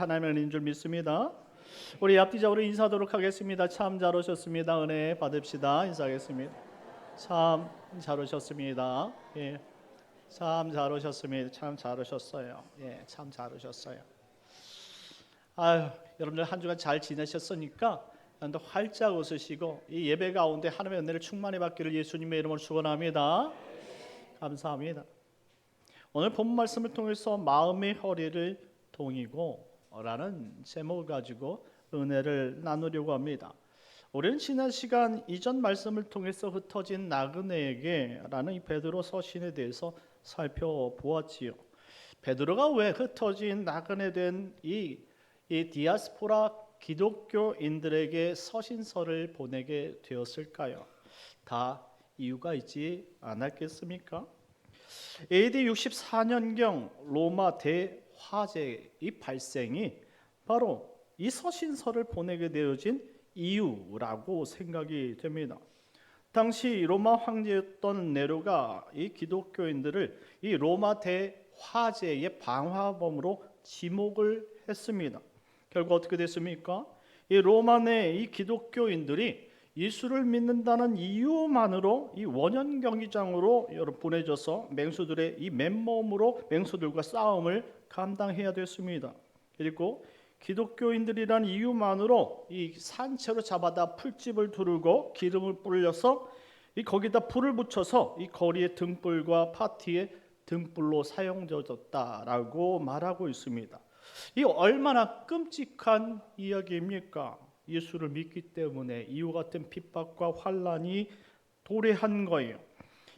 하나님의 은혜인 줄 믿습니다. 우리 앞뒤적으로 인사하도록 하겠습니다. 참 잘 오셨습니다. 은혜 받읍시다. 인사하겠습니다. 참 잘 오셨습니다. 예, 참 잘 오셨습니다. 참 잘 오셨어요. 예, 참 잘 오셨어요. 아유, 여러분들 한 주간 잘 지내셨으니까 또 활짝 웃으시고 이 예배 가운데 하나님의 은혜를 충만히 받기를 예수님의 이름으로 축원합니다. 감사합니다. 오늘 본 말씀을 통해서 마음의 허리를 동이고 라는 제목을 가지고 은혜를 나누려고 합니다. 우리는 지난 시간 이전 말씀을 통해서 흩어진 나그네에게 라는 이 베드로 서신에 대해서 살펴보았지요. 베드로가 왜 흩어진 나그네 된 이 디아스포라 기독교인들에게 서신서를 보내게 되었을까요? 다 이유가 있지 않았겠습니까? AD 64년경 로마 대화재의 발생이 바로 이 서신서를 보내게 되어진 이유라고 생각이 됩니다. 당시 로마 황제였던 네로가 이 기독교인들을 이 로마 대화재의 방화범으로 지목을 했습니다. 결국 어떻게 됐습니까? 이 로마 내 이 기독교인들이 예수를 믿는다는 이유만으로 이 원형 경기장으로 보내져서 맹수들의 이 맨몸으로 맹수들과 싸움을 감당해야 됐습니다. 그리고 기독교인들이란 이유만으로 이 산채로 잡아다 풀집을 두르고 기름을 뿌려서 이 거기다 불을 붙여서 이 거리의 등불과 파티의 등불로 사용되었다라고 말하고 있습니다. 이 얼마나 끔찍한 이야기입니까? 예수를 믿기 때문에 이와 같은 핍박과 환난이 도래한 거예요.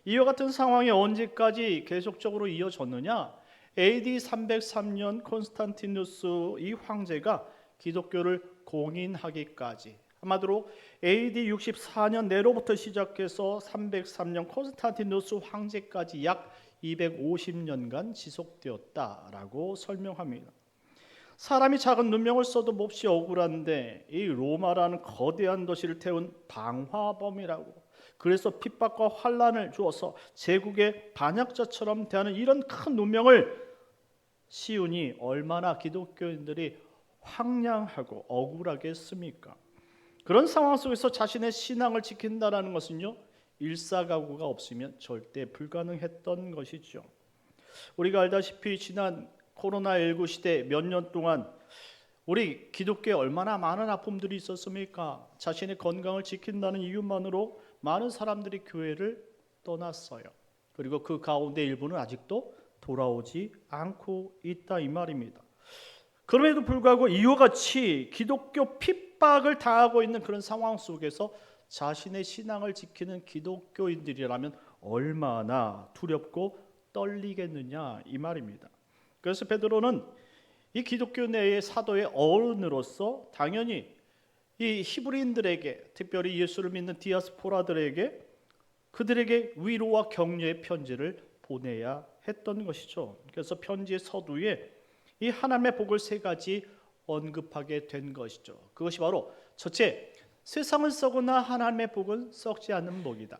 이와 같은 상황이 언제까지 계속적으로 이어졌느냐? AD 303년 콘스탄티누스 이 황제가 기독교를 공인하기까지, 한마디로 AD 64년 내로부터 시작해서 303년 콘스탄티누스 황제까지 약 250년간 지속되었다라고 설명합니다. 사람이 작은 눈명을 써도 몹시 억울한데 이 로마라는 거대한 도시를 태운 방화범이라고, 그래서 핍박과 환난을 주어서 제국의 반역자처럼 대하는 이런 큰 누명을 씌우니 얼마나 기독교인들이 황량하고 억울하겠습니까? 그런 상황 속에서 자신의 신앙을 지킨다는 것은요, 일사각오가 없으면 절대 불가능했던 것이죠. 우리가 알다시피 지난 코로나19 시대 몇 년 동안 우리 기독교에 얼마나 많은 아픔들이 있었습니까? 자신의 건강을 지킨다는 이유만으로 많은 사람들이 교회를 떠났어요. 그리고 그 가운데 일부는 아직도 돌아오지 않고 있다 이 말입니다. 그럼에도 불구하고 이와 같이 기독교 핍박을 당하고 있는 그런 상황 속에서 자신의 신앙을 지키는 기독교인들이라면 얼마나 두렵고 떨리겠느냐 이 말입니다. 그래서 베드로는 이 기독교 내의 사도의 어른으로서 당연히 이 히브리인들에게, 특별히 예수를 믿는 디아스포라들에게, 그들에게 위로와 격려의 편지를 보내야 했던 것이죠. 그래서 편지의 서두에 이 하나님의 복을 세 가지 언급하게 된 것이죠. 그것이 바로 첫째, 세상은 썩으나 하나님의 복은 썩지 않는 복이다.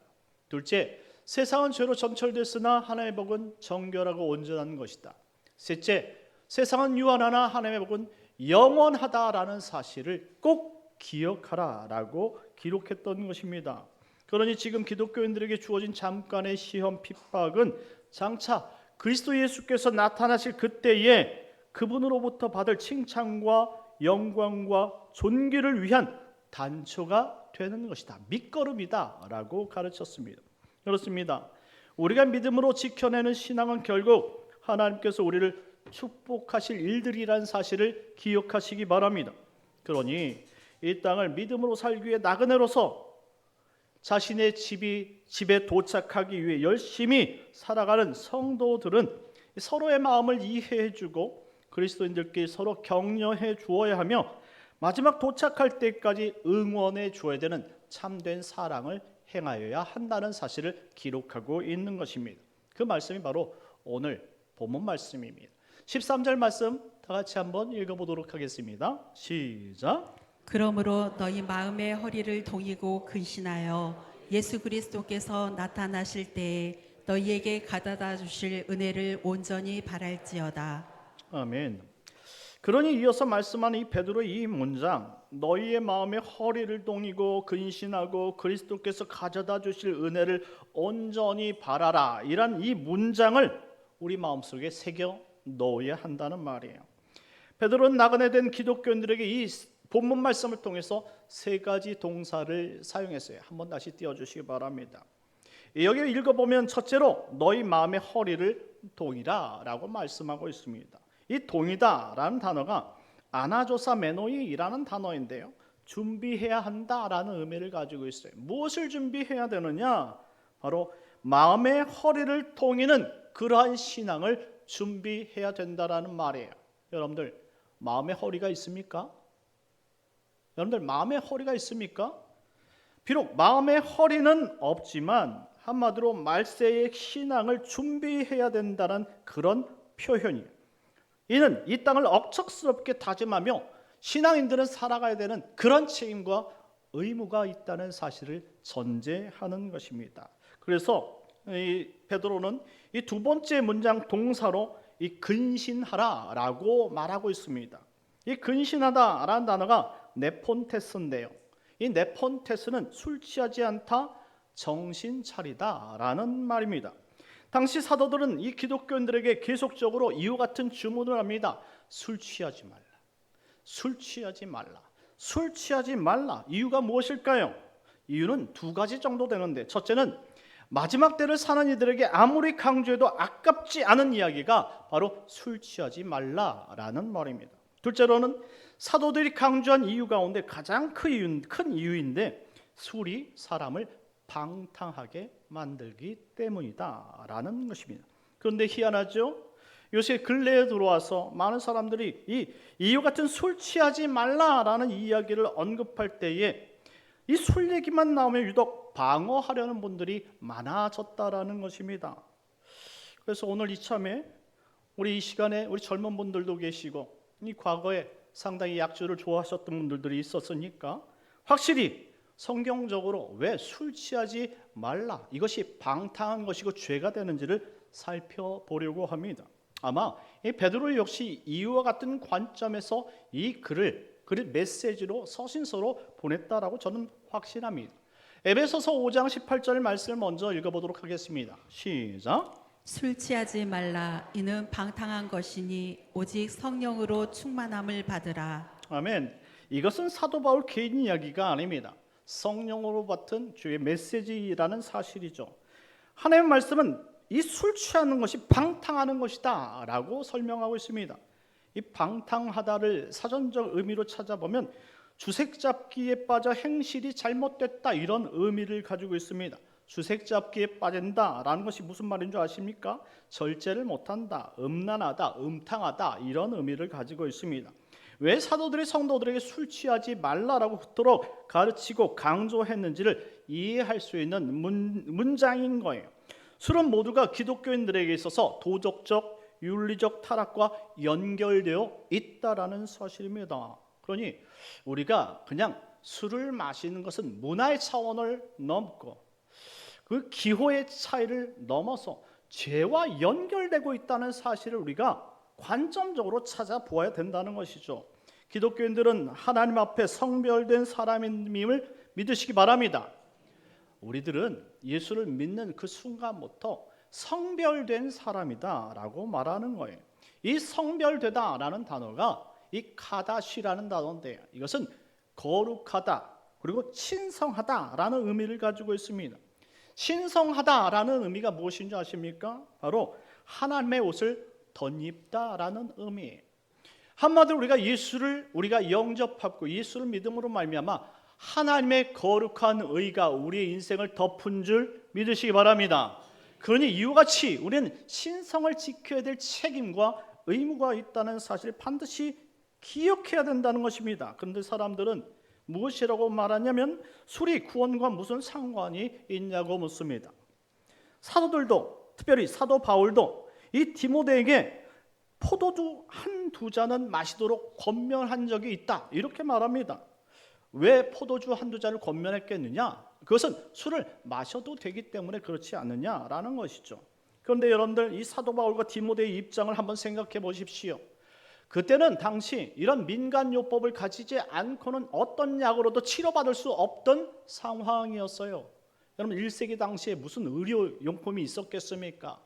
둘째, 세상은 죄로 점철됐으나 하나님의 복은 정결하고 온전한 것이다. 셋째, 세상은 유한하나 하나님의 복은 영원하다라는 사실을 꼭 기억하라라고 기록했던 것입니다. 그러니 지금 기독교인들에게 주어진 잠깐의 시험 핍박은 장차 그리스도 예수께서 나타나실 그때에 그분으로부터 받을 칭찬과 영광과 존귀를 위한 단초가 되는 것이다, 밑거름이다라고 가르쳤습니다. 그렇습니다. 우리가 믿음으로 지켜내는 신앙은 결국 하나님께서 우리를 축복하실 일들이라는 사실을 기억하시기 바랍니다. 그러니 이 땅을 믿음으로 살기 위해 나그네로서 자신의 집에 도착하기 위해 열심히 살아가는 성도들은 서로의 마음을 이해해주고 그리스도인들끼리 서로 격려해 주어야 하며 마지막 도착할 때까지 응원해 주어야 되는 참된 사랑을 행하여야 한다는 사실을 기록하고 있는 것입니다. 그 말씀이 바로 오늘 본문 말씀입니다. 13절 말씀 다 같이 한번 읽어보도록 하겠습니다. 시작. 그러므로 너희 마음의 허리를 동이고 근신하여 예수 그리스도께서 나타나실 때에 너희에게 가져다 주실 은혜를 온전히 바랄지어다. 아멘. 그러니 이어서 말씀하는 이 베드로의 이 문장, 너희의 마음에 허리를 동이고 근신하고 그리스도께서 가져다 주실 은혜를 온전히 바라라, 이란 이 문장을 우리 마음속에 새겨 넣어야 한다는 말이에요. 베드로는 나그네 된 기독교인들에게 이 본문 말씀을 통해서 세 가지 동사를 사용했어요. 한번 다시 띄워주시기 바랍니다. 여기 읽어보면 첫째로 너희 마음의 허리를 동이라 라고 말씀하고 있습니다. 이 동이다 라는 단어가 아나조사 메노이라는 단어인데요, 준비해야 한다라는 의미를 가지고 있어요. 무엇을 준비해야 되느냐? 바로 마음의 허리를 동이는 그러한 신앙을 준비해야 된다라는 말이에요. 여러분들 마음의 허리가 있습니까? 여러분들 마음의 허리가 있습니까? 비록 마음의 허리는 없지만 한마디로 말세의 신앙을 준비해야 된다는 그런 표현이에요. 이는 이 땅을 억척스럽게 다짐하며 신앙인들은 살아가야 되는 그런 책임과 의무가 있다는 사실을 전제하는 것입니다. 그래서 이 베드로는 이 두 번째 문장 동사로 이 근신하라라고 말하고 있습니다. 이 근신하다라는 단어가 네폰테스인데요, 이 네폰테스는 술 취하지 않다, 정신 차리다라는 말입니다. 당시 사도들은 이 기독교인들에게 계속적으로 이와 같은 주문을 합니다. 술 취하지 말라, 술 취하지 말라, 술 취하지 말라. 이유가 무엇일까요? 이유는 두 가지 정도 되는데, 첫째는 마지막 때를 사는 이들에게 아무리 강조해도 아깝지 않은 이야기가 바로 술 취하지 말라라는 말입니다. 둘째로는 사도들이 강조한 이유 가운데 가장 큰 이유인데, 술이 사람을 방탕하게 만들기 때문이다라는 것입니다. 그런데 희한하죠? 요새 근래에 들어와서 많은 사람들이 이와 같은 술 취하지 말라라는 이야기를 언급할 때에 이 술 얘기만 나오면 유독 방어하려는 분들이 많아졌다라는 것입니다. 그래서 오늘 이참에 우리 이 시간에 우리 젊은 분들도 계시고 이 과거에 상당히 약주를 좋아하셨던 분들이 있었으니까 확실히 성경적으로 왜 술 취하지 말라, 이것이 방탕한 것이고 죄가 되는지를 살펴보려고 합니다. 아마 이 베드로 역시 이와 같은 관점에서 이 글을 메시지로 서신서로 보냈다라고 저는 확신합니다. 에베소서 5장 18절 말씀을 먼저 읽어보도록 하겠습니다. 시작. 술 취하지 말라. 이는 방탕한 것이니 오직 성령으로 충만함을 받으라. 아멘. 이것은 사도 바울 개인 이야기가 아닙니다. 성령으로 받은 주의 메시지라는 사실이죠. 하나님의 말씀은 이 술 취하는 것이 방탕하는 것이다 라고 설명하고 있습니다. 이 방탕하다를 사전적 의미로 찾아보면 주색 잡기에 빠져 행실이 잘못됐다, 이런 의미를 가지고 있습니다. 주색 잡기에 빠진다라는 것이 무슨 말인 줄 아십니까? 절제를 못한다, 음란하다, 음탕하다, 이런 의미를 가지고 있습니다. 왜 사도들이 성도들에게 술 취하지 말라라고 그토록 가르치고 강조했는지를 이해할 수 있는 문장인 거예요. 술은 모두가 기독교인들에게 있어서 도덕적, 윤리적 타락과 연결되어 있다라는 사실입니다. 그러니 우리가 그냥 술을 마시는 것은 문화의 차원을 넘고 그 기호의 차이를 넘어서 죄와 연결되고 있다는 사실을 우리가 관점적으로 찾아보아야 된다는 것이죠. 기독교인들은 하나님 앞에 성별된 사람임을 믿으시기 바랍니다. 우리들은 예수를 믿는 그 순간부터 성별된 사람이다라고 말하는 거예요. 이 성별되다라는 단어가 이 카다시라는 단어인데요, 이것은 거룩하다 그리고 신성하다라는 의미를 가지고 있습니다. 신성하다라는 의미가 무엇인 줄 아십니까? 바로 하나님의 옷을 덧입다라는 의미예요. 한마디로 우리가 영접하고 예수를 믿음으로 말미암아 하나님의 거룩한 의가 우리의 인생을 덮은 줄 믿으시기 바랍니다. 그러니 이와 같이 우리는 신성을 지켜야 될 책임과 의무가 있다는 사실을 반드시 기억해야 된다는 것입니다. 그런데 사람들은 무엇이라고 말하냐면 술이 구원과 무슨 상관이 있냐고 묻습니다. 사도들도, 특별히 사도 바울도 이 디모데에게 포도주 한두 잔은 마시도록 권면한 적이 있다, 이렇게 말합니다. 왜 포도주 한두 잔을 권면했겠느냐? 그것은 술을 마셔도 되기 때문에 그렇지 않느냐라는 것이죠. 그런데 여러분들 이 사도 바울과 디모데의 입장을 한번 생각해 보십시오. 그때는 당시 이런 민간요법을 가지지 않고는 어떤 약으로도 치료받을 수 없던 상황이었어요. 여러분 1세기 당시에 무슨 의료용품이 있었겠습니까?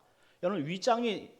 여러분 위장이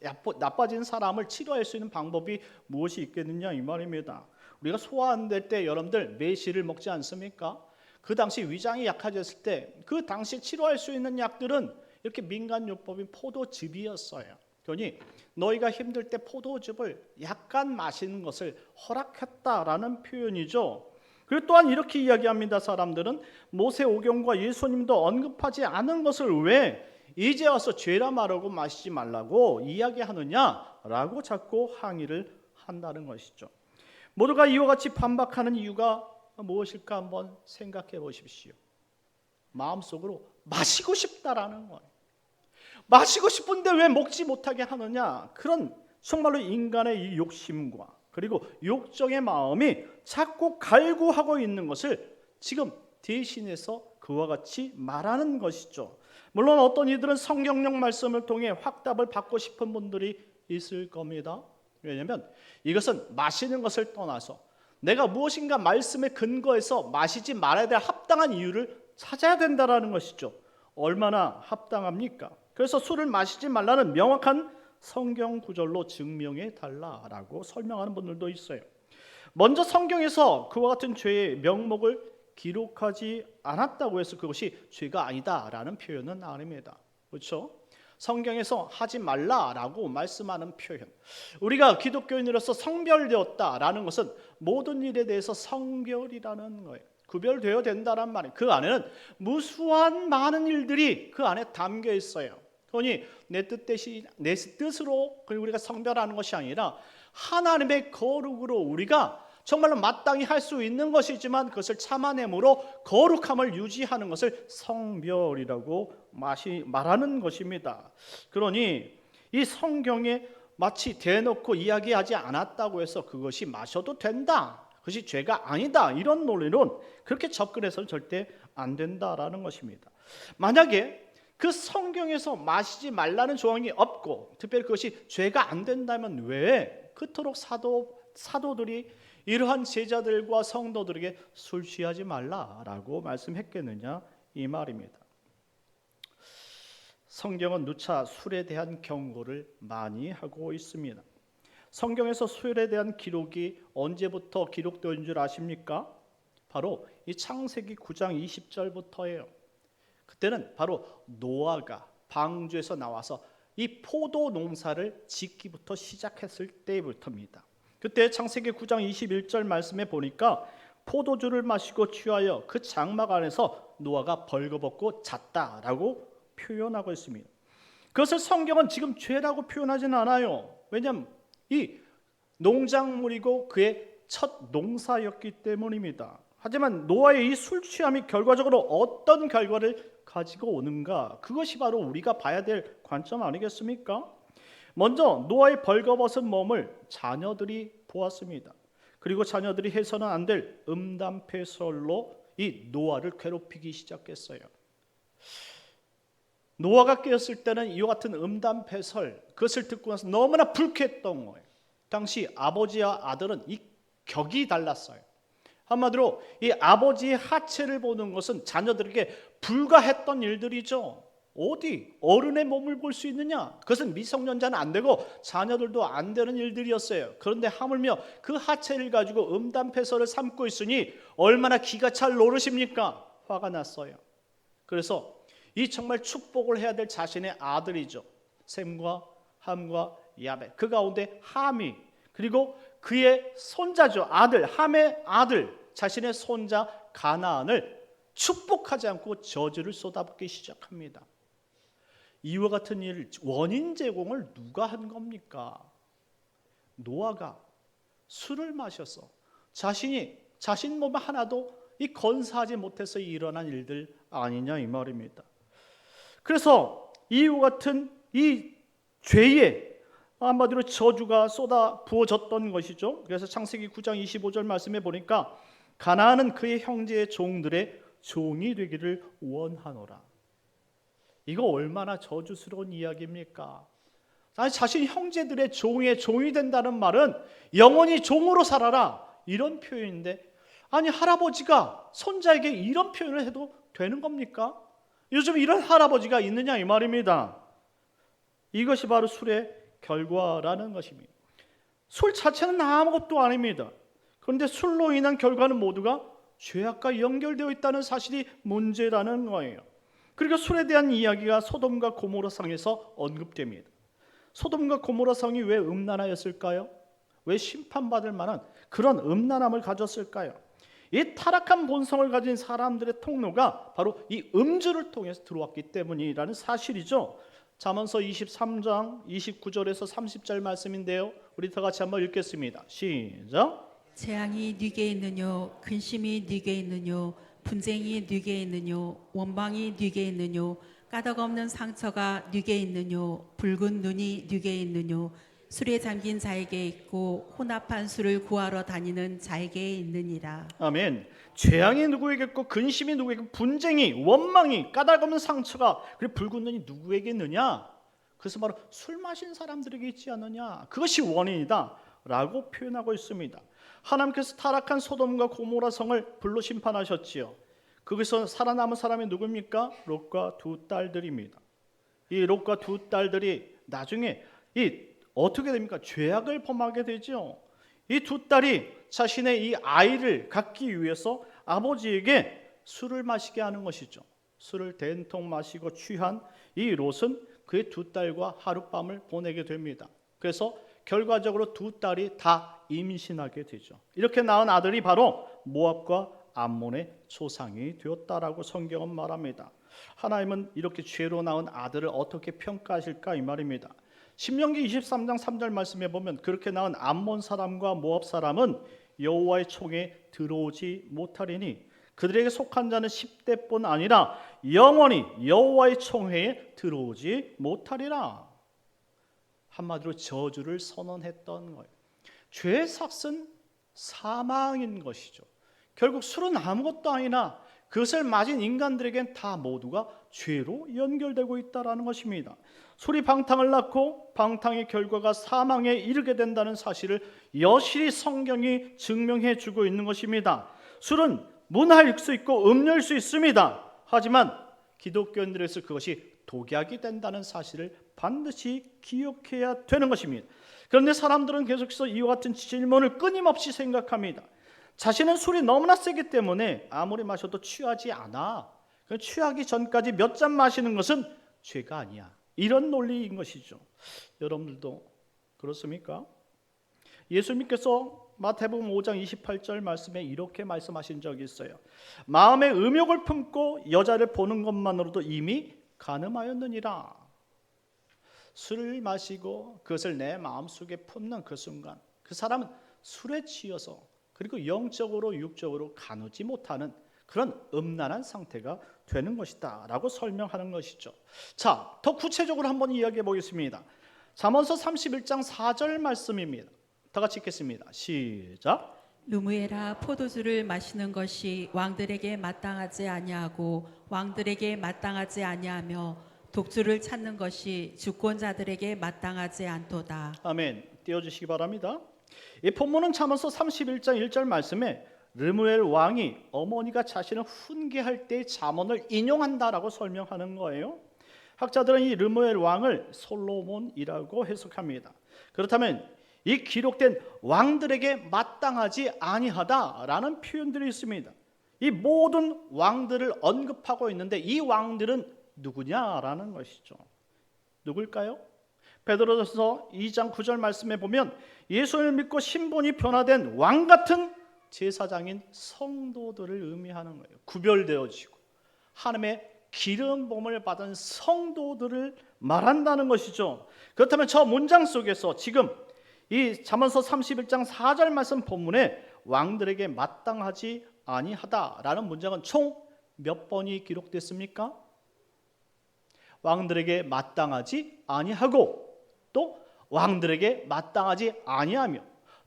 나빠진 사람을 치료할 수 있는 방법이 무엇이 있겠느냐 이 말입니다. 우리가 소화 안 될 때 여러분들 매실을 먹지 않습니까? 그 당시 위장이 약해졌을 때 그 당시 치료할 수 있는 약들은 이렇게 민간요법인 포도즙이었어요. 그러니 너희가 힘들 때 포도즙을 약간 마시는 것을 허락했다라는 표현이죠. 그리고 또한 이렇게 이야기합니다. 사람들은 모세오경과 예수님도 언급하지 않은 것을 왜 이제 와서 죄라 말하고 마시지 말라고 이야기하느냐라고 자꾸 항의를 한다는 것이죠. 모두가 이와 같이 반박하는 이유가 무엇일까 한번 생각해 보십시오. 마음속으로 마시고 싶다라는 거예요. 마시고 싶은데 왜 먹지 못하게 하느냐? 그런 정말로 인간의 이 욕심과 그리고 욕정의 마음이 자꾸 갈구하고 있는 것을 지금 대신해서 그와 같이 말하는 것이죠. 물론 어떤 이들은 성경용 말씀을 통해 확답을 받고 싶은 분들이 있을 겁니다. 왜냐하면 이것은 마시는 것을 떠나서 내가 무엇인가 말씀에 근거해서 마시지 말아야 될 합당한 이유를 찾아야 된다는 것이죠. 얼마나 합당합니까? 그래서 술을 마시지 말라는 명확한 성경 구절로 증명해 달라라고 설명하는 분들도 있어요. 먼저 성경에서 그와 같은 죄의 명목을 기록하지 않았다고 해서 그것이 죄가 아니다라는 표현은 아닙니다. 그렇죠? 성경에서 하지 말라라고 말씀하는 표현, 우리가 기독교인으로서 성별되었다라는 것은 모든 일에 대해서 성별이라는 거예요. 구별되어야 된다는 말이에요. 그 안에는 무수한 많은 일들이 그 안에 담겨 있어요. 그러니 내 뜻으로 우리가 성별하는 것이 아니라 하나님의 거룩으로 우리가 정말로 마땅히 할 수 있는 것이지만 그것을 참아냄으로 거룩함을 유지하는 것을 성별이라고 말하는 것입니다. 그러니 이 성경에 마치 대놓고 이야기하지 않았다고 해서 그것이 마셔도 된다, 그것이 죄가 아니다, 이런 논리론 그렇게 접근해서는 절대 안 된다라는 것입니다. 만약에 그 성경에서 마시지 말라는 조항이 없고 특별히 그것이 죄가 안 된다면 왜 그토록 사도들이 이러한 제자들과 성도들에게 술 취하지 말라라고 말씀했겠느냐 이 말입니다. 성경은 누차 술에 대한 경고를 많이 하고 있습니다. 성경에서 술에 대한 기록이 언제부터 기록된 줄 아십니까? 바로 이 창세기 9장 20절부터예요. 그때는 바로 노아가 방주에서 나와서 이 포도 농사를 짓기부터 시작했을 때부터입니다. 그때 창세기 9장 21절 말씀에 보니까 포도주를 마시고 취하여 그 장막 안에서 노아가 벌거벗고 잤다라고 표현하고 있습니다. 그것을 성경은 지금 죄라고 표현하지는 않아요. 왜냐하면 이 농작물이고 그의 첫 농사였기 때문입니다. 하지만 노아의 이 술 취함이 결과적으로 어떤 결과를 가지고 오는가, 그것이 바로 우리가 봐야 될 관점 아니겠습니까? 먼저 노아의 벌거벗은 몸을 자녀들이 보았습니다. 그리고 자녀들이 해서는 안 될 음담패설로 이 노아를 괴롭히기 시작했어요. 노아가 깨었을 때는 이와 같은 음담패설, 그것을 듣고 나서 너무나 불쾌했던 거예요. 당시 아버지와 아들은 이 격이 달랐어요. 한마디로 이 아버지의 하체를 보는 것은 자녀들에게 불가했던 일들이죠. 어디 어른의 몸을 볼 수 있느냐? 그것은 미성년자는 안 되고 자녀들도 안 되는 일들이었어요. 그런데 하물며 그 하체를 가지고 음담패설을 삼고 있으니 얼마나 기가 찰 노릇입니까? 화가 났어요. 그래서 이 정말 축복을 해야 될 자신의 아들이죠. 셈과 함과 야벳, 그 가운데 함이, 그리고 그의 손자죠. 아들, 함의 아들, 자신의 손자 가나안을 축복하지 않고 저주를 쏟아붓기 시작합니다. 이와 같은 일, 원인 제공을 누가 한 겁니까? 노아가 술을 마셔서 자신 몸 하나도 이 건사하지 못해서 일어난 일들 아니냐 이 말입니다. 그래서 이와 같은 이 죄에 한마디로 저주가 쏟아 부어졌던 것이죠. 그래서 창세기 9장 25절 말씀에 보니까 가나안은 그의 형제의 종들의 종이 되기를 원하노라. 이거 얼마나 저주스러운 이야기입니까? 아니, 자신 형제들의 종의 종이 된다는 말은 영원히 종으로 살아라, 이런 표현인데, 아니 할아버지가 손자에게 이런 표현을 해도 되는 겁니까? 요즘 이런 할아버지가 있느냐 이 말입니다. 이것이 바로 술의 결과라는 것입니다. 술 자체는 아무것도 아닙니다. 그런데 술로 인한 결과는 모두가 죄악과 연결되어 있다는 사실이 문제라는 거예요. 그리고 술에 대한 이야기가 소돔과 고모라 성에서 언급됩니다. 소돔과 고모라 성이 왜 음란하였을까요? 왜 심판받을 만한 그런 음란함을 가졌을까요? 이 타락한 본성을 가진 사람들의 통로가 바로 이 음주를 통해서 들어왔기 때문이라는 사실이죠. 잠언서 23장 29절에서 30절 말씀인데요, 우리 다 같이 한번 읽겠습니다. 시작. 재앙이 네게 있느뇨, 근심이 네게 있느뇨, 분쟁이 네게 있느뇨, 원방이 네게 있느뇨, 까닭 없는 상처가 네게 있느뇨, 붉은 눈이 네게 있느뇨, 술에 잠긴 자에게 있고 혼합한 술을 구하러 다니는 자에게 있느니라. 아멘. 재앙이 누구에게 있고 근심이 누구에게 있고 분쟁이 원망이 까닭 없는 상처가 그리고 붉은 눈이 누구에게 있느냐? 그래서 바로 술 마신 사람들에게 있지 않느냐? 그것이 원인이다 라고 표현하고 있습니다. 하나님께서 타락한 소돔과 고모라 성을 불로 심판하셨지요. 거기서 살아남은 사람이 누굽니까? 롯과 두 딸들입니다. 이 롯과 두 딸들이 나중에 어떻게 됩니까? 죄악을 범하게 되죠. 이 두 딸이 자신의 이 아이를 갖기 위해서 아버지에게 술을 마시게 하는 것이죠. 술을 된통 마시고 취한 이 롯은 그의 두 딸과 하룻밤을 보내게 됩니다. 그래서 결과적으로 두 딸이 다 임신하게 되죠. 이렇게 낳은 아들이 바로 모압과 암몬의 조상이 되었다라고 성경은 말합니다. 하나님은 이렇게 죄로 낳은 아들을 어떻게 평가하실까 이 말입니다. 신명기 23장 3절 말씀에 보면 그렇게 낳은 암몬 사람과 모압 사람은 여호와의 총에 들어오지 못하리니 그들에게 속한 자는 10대뿐 아니라 영원히 여호와의 총회에 들어오지 못하리라. 한마디로 저주를 선언했던 거예요. 죄의 삭은 사망인 것이죠. 결국 술은 아무것도 아니나 그것을 맞은 인간들에겐 다 모두가 죄로 연결되고 있다는 것입니다. 술이 방탕을 낳고 방탕의 결과가 사망에 이르게 된다는 사실을 여실히 성경이 증명해 주고 있는 것입니다. 술은 문화일 수 있고 음료일 수 있습니다. 하지만 기독교인들에서 그것이 독약이 된다는 사실을 반드시 기억해야 되는 것입니다. 그런데 사람들은 계속해서 이와 같은 질문을 끊임없이 생각합니다. 자신은 술이 너무나 세기 때문에 아무리 마셔도 취하지 않아. 취하기 전까지 몇 잔 마시는 것은 죄가 아니야. 이런 논리인 것이죠. 여러분들도 그렇습니까? 예수님께서 마태복음 5장 28절 말씀에 이렇게 말씀하신 적이 있어요. 마음에 음욕을 품고 여자를 보는 것만으로도 이미 간음하였느니라. 술을 마시고 그것을 내 마음속에 품는 그 순간 그 사람은 술에 취해서 그리고 영적으로 육적으로 가누지 못하는 그런 음란한 상태가 되는 것이다 라고 설명하는 것이죠. 자, 더 구체적으로 한번 이야기해 보겠습니다. 잠언서 31장 4절 말씀입니다. 다 같이 읽겠습니다. 시작. 루무에라, 포도주를 마시는 것이 왕들에게 마땅하지 아니하고 왕들에게 마땅하지 아니하며 독주를 찾는 것이 주권자들에게 마땅하지 않도다. 아멘. 띄워주시기 바랍니다. 이 본문은 잠언서 31장 1절 말씀에 르무엘 왕이 어머니가 자신을 훈계할 때의 잠언을 인용한다라고 설명하는 거예요. 학자들은 이 르무엘 왕을 솔로몬이라고 해석합니다. 그렇다면 이 기록된 왕들에게 마땅하지 아니하다라는 표현들이 있습니다. 이 모든 왕들을 언급하고 있는데 이 왕들은 누구냐라는 것이죠. 누굴까요? 베드로전서 2장 9절 말씀에 보면 예수를 믿고 신분이 변화된 왕 같은 제사장인 성도들을 의미하는 거예요. 구별되어지고 하나님의 기름 부음을 받은 성도들을 말한다는 것이죠. 그렇다면 저 문장 속에서 지금 이 잠언서 31장 4절 말씀 본문에 왕들에게 마땅하지 아니하다라는 문장은 총 몇 번이 기록됐습니까? 왕들에게 마땅하지 아니하고 또 왕들에게 마땅하지 아니하며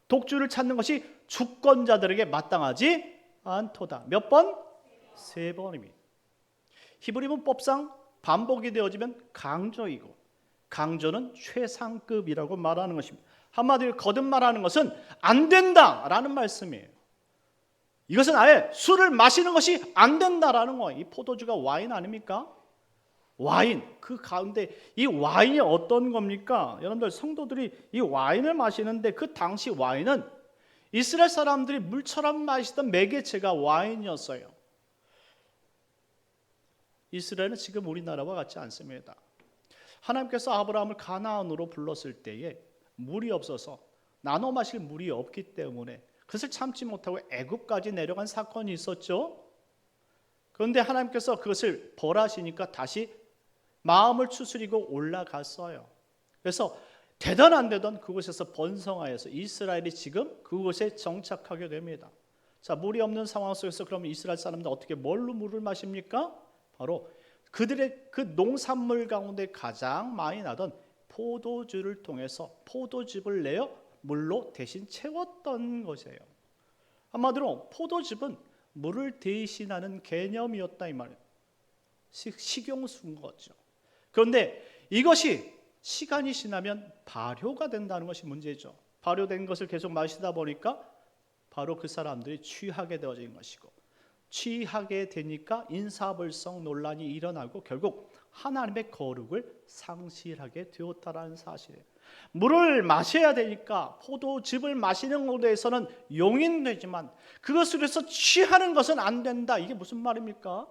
독주를 찾는 것이 주권자들에게 마땅하지 않도다. 몇 번? 3번입니다. 히브리 문법상 반복이 되어지면 강조이고 강조는 최상급이라고 말하는 것입니다. 한마디로 거듭말하는 것은 안 된다라는 말씀이에요. 이것은 아예 술을 마시는 것이 안 된다라는 거예요. 이 포도주가 와인 아닙니까? 와인, 그 가운데 이 와인이 어떤 겁니까? 여러분들 성도들이 이 와인을 마시는데 그 당시 와인은 이스라엘 사람들이 물처럼 마시던 매개체가 와인이었어요. 이스라엘은 지금 우리나라와 같지 않습니다. 하나님께서 아브라함을 가나안으로 불렀을 때에 물이 없어서 나눠 마실 물이 없기 때문에 그것을 참지 못하고 애굽까지 내려간 사건이 있었죠. 그런데 하나님께서 그것을 벌하시니까 다시 마음을 추스리고 올라갔어요. 그래서 되던 안 되던 그곳에서 번성하여서 이스라엘이 지금 그곳에 정착하게 됩니다. 자, 물이 없는 상황 속에서 그러면 이스라엘 사람들 어떻게 뭘로 물을 마십니까? 바로 그들의 그 농산물 가운데 가장 많이 나던 포도주를 통해서 포도즙을 내어 물로 대신 채웠던 것이에요. 한마디로 포도즙은 물을 대신하는 개념이었다 이 말이에요. 식용수인 거죠. 그런데 이것이 시간이 지나면 발효가 된다는 것이 문제죠. 발효된 것을 계속 마시다 보니까 바로 그 사람들이 취하게 되어진 것이고, 취하게 되니까 인사불성 논란이 일어나고 결국 하나님의 거룩을 상실하게 되었다라는 사실이에요. 물을 마셔야 되니까 포도즙을 마시는 것에 대해서는 용인되지만 그것을 해서 취하는 것은 안 된다. 이게 무슨 말입니까?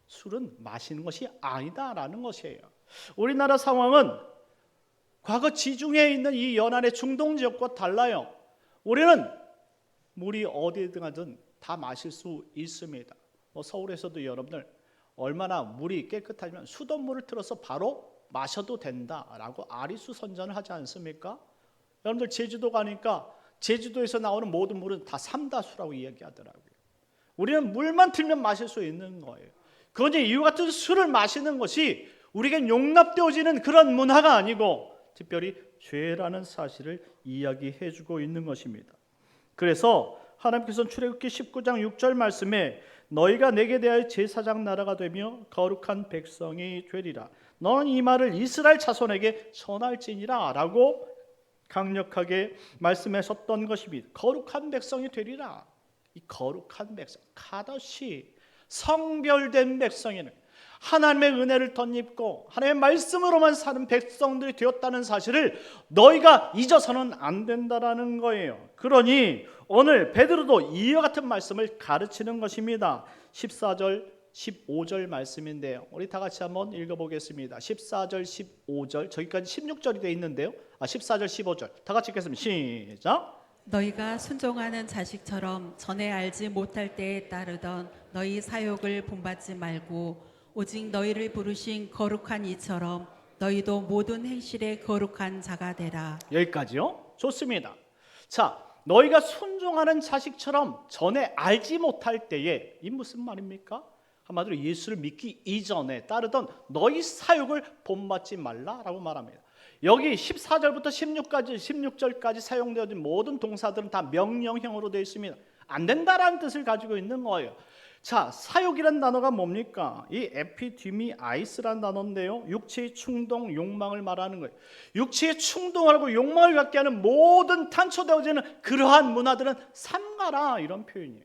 술은 마시는 것이 아니다라는 것이에요. 우리나라 상황은 과거 지중해에 있는 이 연안의 중동 지역과 달라요. 우리는 물이 어디든 가든 다 마실 수 있습니다. 서울에서도 여러분들 얼마나 물이 깨끗하면 수돗물을 틀어서 바로 마셔도 된다라고 아리수 선전을 하지 않습니까? 여러분들 제주도 가니까 제주도에서 나오는 모든 물은 다 삼다수라고 이야기하더라고요. 우리는 물만 틀면 마실 수 있는 거예요. 그런데 이와 같은 술을 마시는 것이 우리에게 용납되어지는 그런 문화가 아니고 특별히 죄라는 사실을 이야기해주고 있는 것입니다. 그래서 하나님께서는 출애굽기 19장 6절 말씀에 너희가 내게 대하여 제사장 나라가 되며 거룩한 백성이 되리라. 너는 이 말을 이스라엘 자손에게 전할지니라 라고 강력하게 말씀하셨던 것입니다. 거룩한 백성이 되리라. 이 거룩한 백성, 카도시, 성별된 백성이는 하나님의 은혜를 덧입고 하나님의 말씀으로만 사는 백성들이 되었다는 사실을 너희가 잊어서는 안 된다라는 거예요. 그러니 오늘 베드로도 이와 같은 말씀을 가르치는 것입니다. 14절 15절 말씀인데요. 우리 다 같이 한번 읽어보겠습니다. 14절 15절 저기까지 16절이 되어 있는데요. 14절 15절 다 같이 읽겠습니다. 시작. 너희가 순종하는 자식처럼 전에 알지 못할 때에 따르던 너희 사욕을 본받지 말고 오직 너희를 부르신 거룩한 이처럼 너희도 모든 행실에 거룩한 자가 되라. 여기까지요. 좋습니다. 자, 너희가 순종하는 자식처럼 전에 알지 못할 때에 이 무슨 말입니까? 한마디로 예수를 믿기 이전에 따르던 너희 사욕을 본받지 말라라고 말합니다. 여기 14절부터 16절까지 사용되어진 모든 동사들은 다 명령형으로 되어 있습니다. 안 된다라는 뜻을 가지고 있는 거예요. 자, 사욕이란 단어가 뭡니까? 이 에피디미아이스란 단어인데요. 육체의 충동, 욕망을 말하는 거예요. 육체의 충동을 하고 욕망을 갖게 하는 모든 탄초되어지는 그러한 문화들은 삼가라 이런 표현이에요.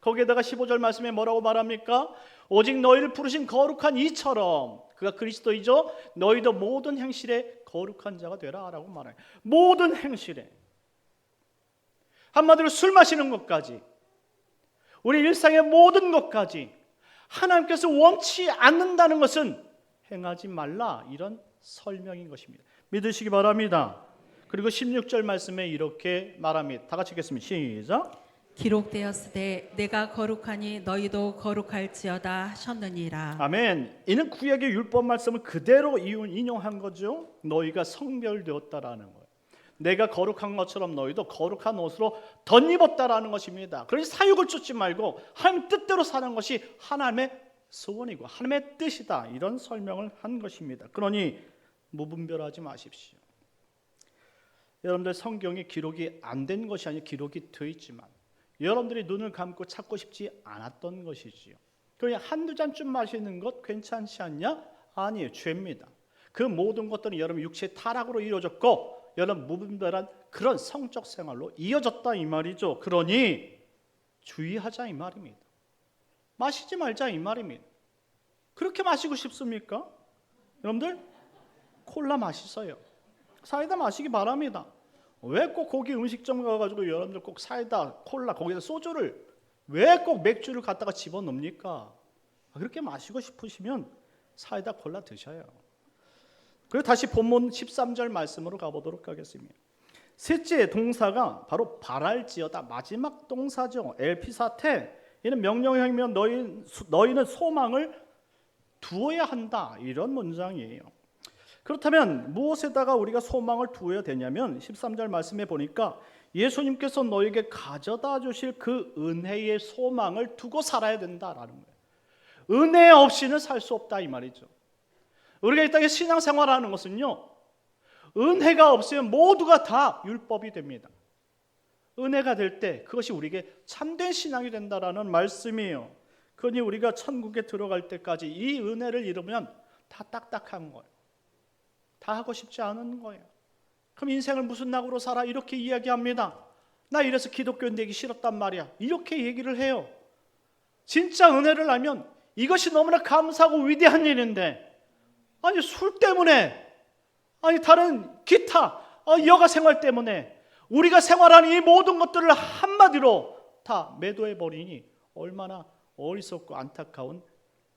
거기에다가 15절 말씀에 뭐라고 말합니까? 오직 너희를 부르신 거룩한 이처럼 그가 그리스도이죠. 너희도 모든 행실에 거룩한 자가 되라 라고 말해요. 모든 행실에. 한마디로 술 마시는 것까지 우리 일상의 모든 것까지 하나님께서 원치 않는다는 것은 행하지 말라 이런 설명인 것입니다. 믿으시기 바랍니다. 그리고 16절 말씀에 이렇게 말합니다. 다 같이 읽겠습니다. 시작. 기록되었으되 내가 거룩하니 너희도 거룩할지어다 하셨느니라. 아멘. 이는 구약의 율법 말씀을 그대로 인용한 거죠. 너희가 성별되었다라는 거예요. 내가 거룩한 것처럼 너희도 거룩한 옷으로 덧입었다라는 것입니다. 그래서 사욕을 쫓지 말고 하나님 뜻대로 사는 것이 하나님의 소원이고 하나님의 뜻이다. 이런 설명을 한 것입니다. 그러니 무분별하지 마십시오. 여러분들 성경에 기록이 안 된 것이 아니라 기록이 되어 있지만 여러분들이 눈을 감고 찾고 싶지 않았던 것이지요. 그러니 한두 잔쯤 마시는 것 괜찮지 않냐? 아니에요. 죄입니다. 그 모든 것들은 여러분 육체의 타락으로 이루어졌고 여러분 무분별한 그런 성적 생활로 이어졌다 이 말이죠. 그러니 주의하자 이 말입니다. 마시지 말자 이 말입니다. 그렇게 마시고 싶습니까? 여러분들 콜라 맛있어요. 사이다 마시기 바랍니다. 왜 꼭 고기 음식점 가가지고 여러분들 꼭 사이다, 콜라, 거기다 소주를 왜 꼭 맥주를 갖다가 집어넣습니까? 그렇게 마시고 싶으시면 사이다, 콜라 드셔요. 그리고 다시 본문 13절 말씀으로 가보도록 하겠습니다. 셋째 동사가 바로 바랄지어다. 마지막 동사죠. 엘피사테. 이는 명령형이면 너희는 소망을 두어야 한다. 이런 문장이에요. 그렇다면 무엇에다가 우리가 소망을 두어야 되냐면 13절 말씀에 보니까 예수님께서 너에게 가져다 주실 그 은혜의 소망을 두고 살아야 된다라는 거예요. 은혜 없이는 살 수 없다 이 말이죠. 우리가 이 땅에 신앙생활하는 것은요, 은혜가 없으면 모두가 다 율법이 됩니다. 은혜가 될 때 그것이 우리에게 참된 신앙이 된다라는 말씀이에요. 그러니 우리가 천국에 들어갈 때까지 이 은혜를 잃으면 다 딱딱한 거예요. 다 하고 싶지 않은 거예요. 그럼 인생을 무슨 낙으로 살아? 이렇게 이야기합니다. 나 이래서 기독교인 되기 싫었단 말이야. 이렇게 얘기를 해요. 진짜 은혜를 알면 이것이 너무나 감사하고 위대한 일인데, 아니 술 때문에, 아니 다른 기타 여가 생활 때문에 우리가 생활하는 이 모든 것들을 한마디로 다 매도해 버리니 얼마나 어리석고 안타까운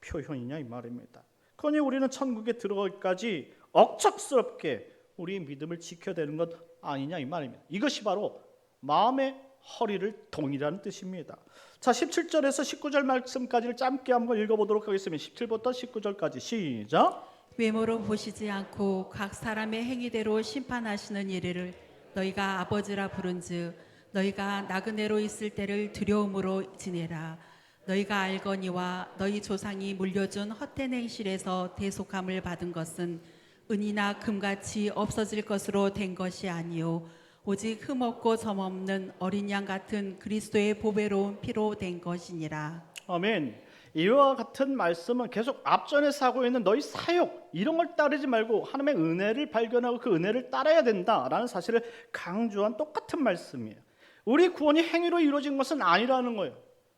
표현이냐 이 말입니다. 그러니 우리는 천국에 들어가기까지 억척스럽게 우리의 믿음을 지켜야 되는 것 아니냐 이 말입니다. 이것이 바로 마음의 허리를 동이라는 뜻입니다. 자, 17절에서 19절 말씀까지를 짧게 한번 읽어보도록 하겠습니다. 17부터 19절까지 시작. 외모로 보시지 않고 각 사람의 행위대로 심판하시는 이를 너희가 아버지라 부른즉 너희가 나그네로 있을 때를 두려움으로 지내라. 너희가 알거니와 너희 조상이 물려준 헛된 행실에서 대속함을 받은 것은 은이나 금같이 없어질 것으로 된 것이 아니요 오직 흠없고 점없는 어린 양 같은 그리스도의 보배로운 피로 된 것이니라. 아멘. 이와 같은 말씀은 계속 앞전에서 하고 있는 너희 사역 이런 걸 따르지 말고 하나님의 은혜를 발견하고 그 은혜를 따라야 된다라는 사실을 강조한 똑같은 말씀이에요. 우리 구원이 행위로 이루어진 것은 아니라는 거예요.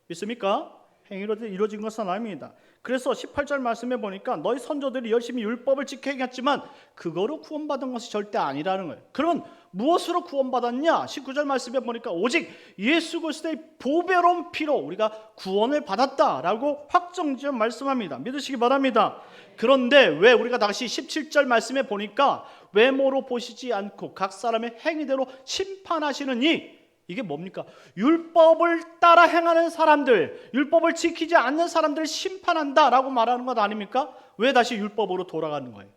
믿습니까? 행위로 이루어진 것은 아닙니다. 그래서 18절 말씀에 보니까 너희 선조들이 열심히 율법을 지켜야 했지만 그거로 구원받은 것이 절대 아니라는 거예요. 그러면 무엇으로 구원받았냐? 19절 말씀에 보니까 오직 예수 그리스도의 보배로운 피로 우리가 구원을 받았다라고 확정지어 말씀합니다. 믿으시기 바랍니다. 그런데 왜 우리가 다시 17절 말씀에 보니까 외모로 보시지 않고 각 사람의 행위대로 심판하시느니 이게 뭡니까? 율법을 따라 행하는 사람들, 율법을 지키지 않는 사람들을 심판한다라고 말하는 것 아닙니까? 왜 다시 율법으로 돌아가는 거예요?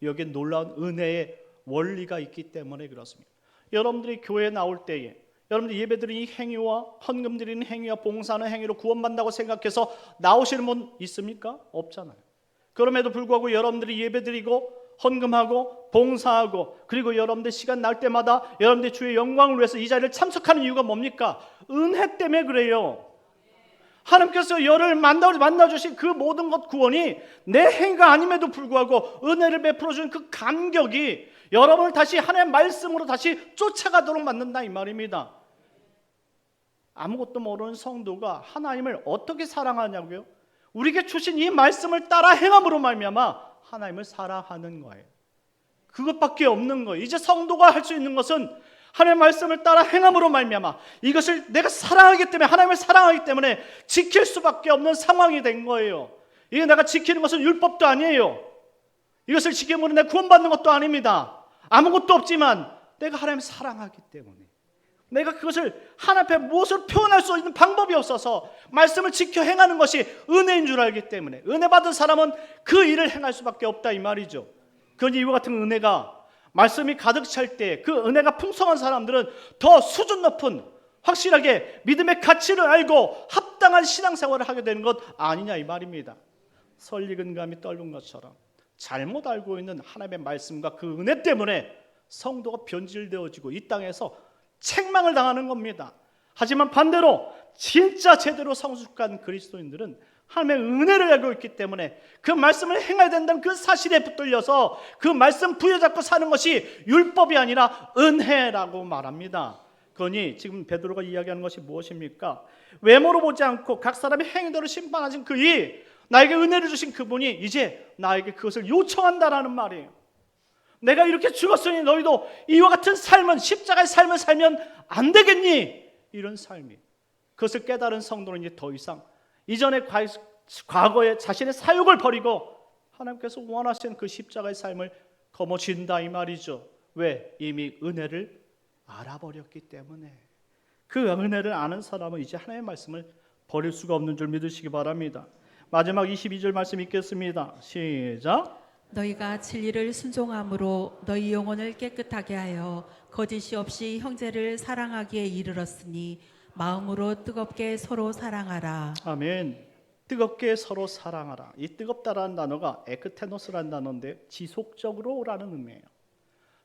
여기에 놀라운 은혜의 원리가 있기 때문에 그렇습니다. 여러분들이 교회에 나올 때에 여러분들이 예배드리는 행위와 헌금 드리는 행위와 봉사하는 행위로 구원받는다고 생각해서 나오시는 분 있습니까? 없잖아요. 그럼에도 불구하고 여러분들이 예배드리고 헌금하고 봉사하고 그리고 여러분들 시간 날 때마다 여러분들 주의 영광을 위해서 이 자리를 참석하는 이유가 뭡니까? 은혜 때문에 그래요. 하나님께서 여를 만나주신 그 모든 것 구원이 내 행위가 아님에도 불구하고 은혜를 베풀어주는 그 감격이 여러분을 다시 하나님의 말씀으로 다시 쫓아가도록 만든다 이 말입니다. 아무것도 모르는 성도가 하나님을 어떻게 사랑하냐고요? 우리에게 주신 이 말씀을 따라 행함으로 말미암아 하나님을 사랑하는 거예요. 그것밖에 없는 거예요. 이제 성도가 할 수 있는 것은 하나님의 말씀을 따라 행함으로 말미암아 이것을 내가 사랑하기 때문에 하나님을 사랑하기 때문에 지킬 수밖에 없는 상황이 된 거예요. 이게 내가 지키는 것은 율법도 아니에요. 이것을 지키면 내가 구원받는 것도 아닙니다. 아무것도 없지만 내가 하나님을 사랑하기 때문에 내가 그것을 하나님 앞에 무엇을 표현할 수 있는 방법이 없어서 말씀을 지켜 행하는 것이 은혜인 줄 알기 때문에 은혜 받은 사람은 그 일을 행할 수밖에 없다 이 말이죠. 그러니 이와 같은 은혜가 말씀이 가득 찰 때 그 은혜가 풍성한 사람들은 더 수준 높은 확실하게 믿음의 가치를 알고 합당한 신앙생활을 하게 되는 것 아니냐 이 말입니다. 설익은 감이 떨군 것처럼 잘못 알고 있는 하나님의 말씀과 그 은혜 때문에 성도가 변질되어지고 이 땅에서 책망을 당하는 겁니다. 하지만 반대로 진짜 제대로 성숙한 그리스도인들은 하나님의 은혜를 알고 있기 때문에 그 말씀을 행해야 된다는 그 사실에 붙들려서 그 말씀 부여잡고 사는 것이 율법이 아니라 은혜라고 말합니다. 그러니 지금 베드로가 이야기하는 것이 무엇입니까? 외모로 보지 않고 각 사람의 행위대로 심판하신 그이, 나에게 은혜를 주신 그분이 이제 나에게 그것을 요청한다라는 말이에요. 내가 이렇게 죽었으니 너희도 이와 같은 삶은, 십자가의 삶을 살면 안 되겠니? 이런 삶이, 그것을 깨달은 성도는 이제 더 이상 이전의 과거의 자신의 사욕을 버리고 하나님께서 원하시는 그 십자가의 삶을 거머쥔다 이 말이죠. 왜? 이미 은혜를 알아버렸기 때문에. 그 은혜를 아는 사람은 이제 하나님의 말씀을 버릴 수가 없는 줄 믿으시기 바랍니다. 마지막 22절 말씀 읽겠습니다. 시작. 너희가 진리를 순종함으로 너희 영혼을 깨끗하게 하여 거짓이 없이 형제를 사랑하기에 이르렀으니 마음으로 뜨겁게 서로 사랑하라. 아멘. 뜨겁게 서로 사랑하라. 이 뜨겁다라는 단어가 에크테노스라는 단어인데 지속적으로라는 의미예요.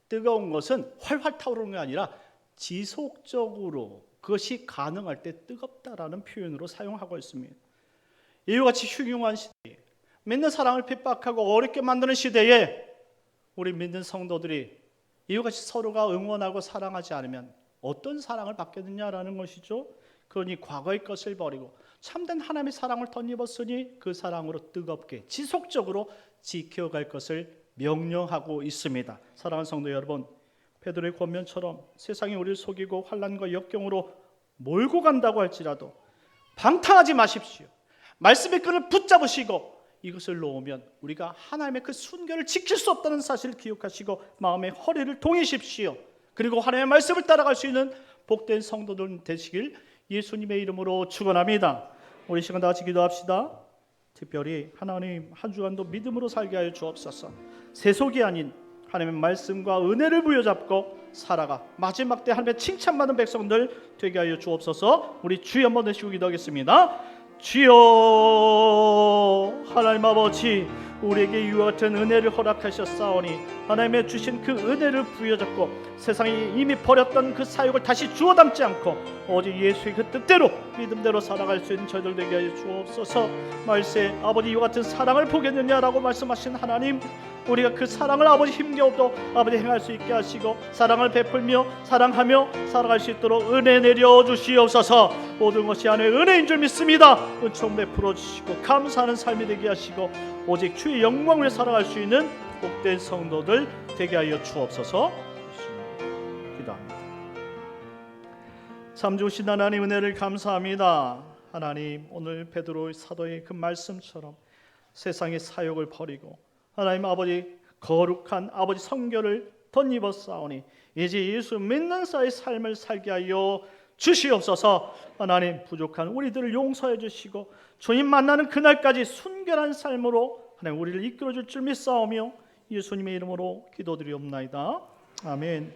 뜨거운 것은 활활 타오르는 게 아니라 지속적으로, 그것이 가능할 때 뜨겁다라는 표현으로 사용하고 있습니다. 이와 같이 흉흉한 시대에, 믿는 사랑을 핍박하고 어렵게 만드는 시대에 우리 믿는 성도들이 이와 같이 서로가 응원하고 사랑하지 않으면 어떤 사랑을 받겠느냐라는 것이죠. 그러니 과거의 것을 버리고 참된 하나님의 사랑을 덧입었으니 그 사랑으로 뜨겁게 지속적으로 지켜갈 것을 명령하고 있습니다. 사랑하는 성도 여러분, 베드로의 권면처럼 세상이 우리를 속이고 환난과 역경으로 몰고 간다고 할지라도 방탕하지 마십시오. 말씀의 끈을 붙잡으시고 이것을 놓으면 우리가 하나님의 그 순결을 지킬 수 없다는 사실을 기억하시고 마음의 허리를 동이십시오. 그리고 하나님의 말씀을 따라갈 수 있는 복된 성도들 되시길 예수님의 이름으로 축원합니다. 우리 시간 다 같이 기도합시다. 특별히 하나님, 한 주간도 믿음으로 살게 하여 주옵소서. 세속이 아닌 하나님의 말씀과 은혜를 부여잡고 살아가 마지막 때 하나님의 칭찬받는 백성들 되게 하여 주옵소서. 우리 주여 한번 되시고 기도하겠습니다. 주여, 하나님 아버지, 우리에게 이와 같은 은혜를 허락하셨사오니 하나님의 주신 그 은혜를 부여잡고 세상이 이미 버렸던 그 사역을 다시 주워 담지 않고 오직 예수의 그 뜻대로 믿음대로 살아갈 수 있는 저희들 되게 하여 주옵소서. 말세 아버지, 이와 같은 사랑을 보겠느냐라고 말씀하신 하나님, 우리가 그 사랑을 아버지 힘겨워도 아버지 행할 수 있게 하시고 사랑을 베풀며 사랑하며 살아갈 수 있도록 은혜 내려 주시옵소서. 모든 것이 하나님의 은혜인 줄 믿습니다. 은총 베풀어 주시고 감사하는 삶이 되게 하시고 오직 주의 영광을 위해 살아갈 수 있는 복된 성도들 되게 하여 주옵소서. 기도합니다. 참 좋으신 하나님, 은혜를 감사합니다. 하나님, 오늘 베드로 사도의 그 말씀처럼 세상의 사욕을 버리고 하나님 아버지 거룩한 아버지 성결을 덧입었사오니 이제 예수 믿는 자의 삶을 살게 하여 주시옵소서. 하나님, 부족한 우리들을 용서해 주시고 주님 만나는 그날까지 순결한 삶으로 하나님 우리를 이끌어 줄 줄 믿사오며 예수님의 이름으로 기도드리옵나이다. 아멘.